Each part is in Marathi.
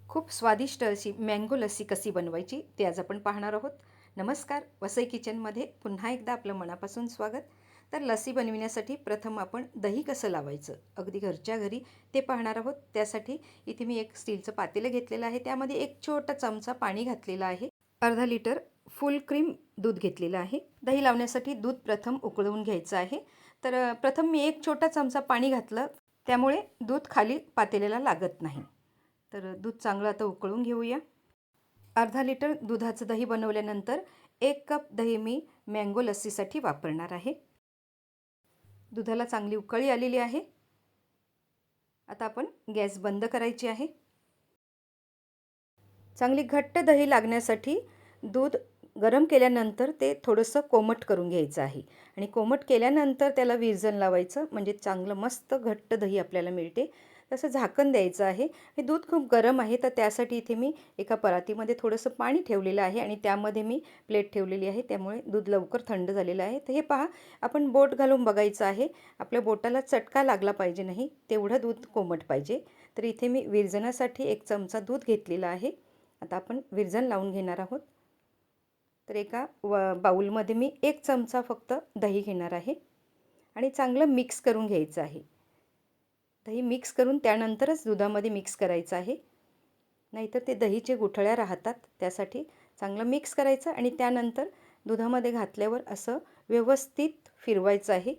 खूप स्वादिष्ट अशी मँगो लस्सी कशी बनवायची ते आज आपण पाहणार आहोत. नमस्कार, वसई किचनमध्ये पुन्हा एकदा आपलं मनापासून स्वागत. तर लस्सी बनविण्यासाठी प्रथम आपण दही कसं लावायचं अगदी घरच्या घरी ते पाहणार आहोत. त्यासाठी इथे मी एक स्टीलचं पातेलं घेतलेलं आहे. त्यामध्ये एक छोटा चमचा पाणी घातलेलं आहे. अर्धा लिटर फुल क्रीम दूध घेतलेलं आहे. दही लावण्यासाठी दूध प्रथम उकळवून घ्यायचं आहे. तर प्रथम मी एक छोटा चमचा पाणी घातलं, त्यामुळे दूध खाली पातेल्याला लागत नाही. तर दूध चांगलं आता उकळून घेऊया. अर्धा लिटर दुधाचं दही बनवल्यानंतर 1 कप दही मी मँगो लस्सीसाठी वापरणार आहे. दुधाला चांगली उकळी आलेली आहे. आता आपण गॅस बंद करायची आहे. चांगली घट्ट दही लागण्यासाठी दूध गरम केल्यानंतर ते थोडंसं कोमट करून घ्यायचं आहे आणि कोमट केल्यानंतर त्याला विरजण लावायचं, म्हणजे चांगलं मस्त घट्ट दही आपल्याला मिळते. तसं झाकण द्यायचं आहे. हे दूध खूप गरम आहे, तर त्यासाठी इथे मी एका परातीमध्ये थोडंसं पाणी ठेवलेलं आहे आणि त्यामध्ये मी प्लेट ठेवलेली आहे, त्यामुळे दूध लवकर थंड झालेलं आहे. तर हे पहा, आपण बोट घालून बघायचं आहे. आपल्या बोटाला चटका लागला पाहिजे नाही, तेवढं दूध कोमट पाहिजे. तर इथे मी विरजणासाठी 1 चमचा दूध घेतलेला आहे. आता आपण विरजण लावून घेणार आहोत. तर एका बाऊलमध्ये मी 1 चमचा फक्त दही घेणार आहे आणि चांगलं मिक्स करून घ्यायचं आहे. दही मिक्स करून त्यानंतरच दुधामध्ये मिक्स करायचं आहे, नाहीतर ते दहीचे गुठळ्या राहतात. त्यासाठी चांगलं मिक्स करायचं आणि त्यानंतर दुधामध्ये घातल्यावर असं व्यवस्थित फिरवायचं आहे.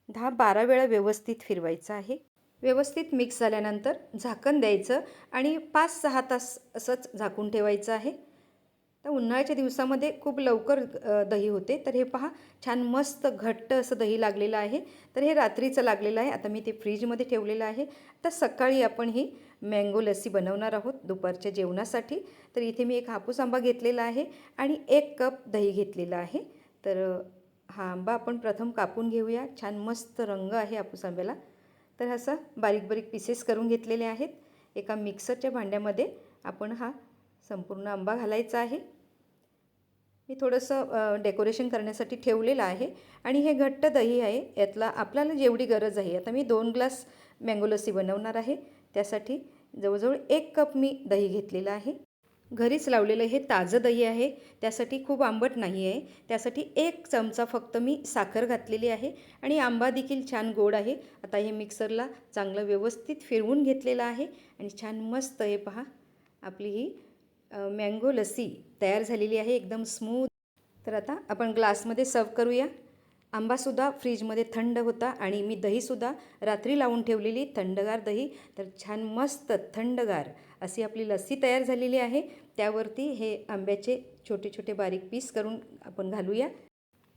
10-12 वेळा व्यवस्थित फिरवायचं आहे. व्यवस्थित मिक्स झाल्यानंतर झाकण द्यायचं आणि 5-6 तास असंच झाकून ठेवायचं आहे. तर उन्हाळ्याच्या दिवसामध्ये खूप लवकर दही होते. तर हे पहा, छान मस्त घट्ट असं दही लागलेलं आहे. तर हे रात्रीचं लागलेलं आहे. आता मी ते फ्रीजमध्ये ठेवलेलं आहे. तर सकाळी आपण ही मँगो लस्सी बनवणार आहोत दुपारच्या जेवणासाठी. तर इथे मी एक हापूस आंबा घेतलेला आहे आणि 1 कप दही घेतलेलं आहे. तर हा आंबा आपण प्रथम कापून घेऊया. छान मस्त रंग आहे हापूस आंब्याला. तर असं बारीक बारीक पीसेस करून घेतलेले आहेत. एका मिक्सरच्या भांड्यामध्ये आपण हा संपूर्ण आंबा घालायचा आहे. मी थोडंसं डेकोरेशन करण्यासाठी ठेवलेलं आहे आणि हे घट्ट दही आहे, यातला आपल्याला जेवढी गरज आहे. आता मी 2 ग्लास मँगो लस्सी बनवणार आहे. त्यासाठी जवळजवळ 1 कप मी दही घेतलेलं आहे. घरीच लावलेलं हे ताजं दही आहे, त्यासाठी खूप आंबट नाही आहे. त्यासाठी 1 चमचा फक्त मी साखर घातलेली आहे आणि आंबा देखील छान गोड आहे. आता हे मिक्सरला चांगलं व्यवस्थित फिरवून घेतलेलं आहे आणि छान मस्त हे पहा, आपली ही मँगो लस्सी तयार झालेली आहे, एकदम स्मूथ. तर आता आपण ग्लासमध्ये सर्व करूया. आंबासुद्धा फ्रीजमध्ये थंड होता आणि मी दहीसुद्धा रात्री लावून ठेवलेली थंडगार दही. तर छान मस्त थंडगार अशी आपली लस्सी तयार झालेली आहे. त्यावरती हे आंब्याचे छोटे छोटे बारीक पीस करून आपण घालूया.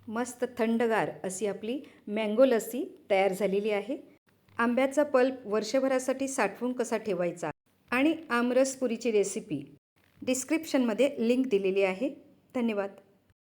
मस्त थंडगार अशी आपली मँगो लस्सी तयार झालेली आहे. आंब्याचा पल्प वर्षभरासाठी साठवून कसा ठेवायचा आणि आमरस पुरीची रेसिपी डिस्क्रिप्शनमध्ये लिंक दिलेली आहे. धन्यवाद.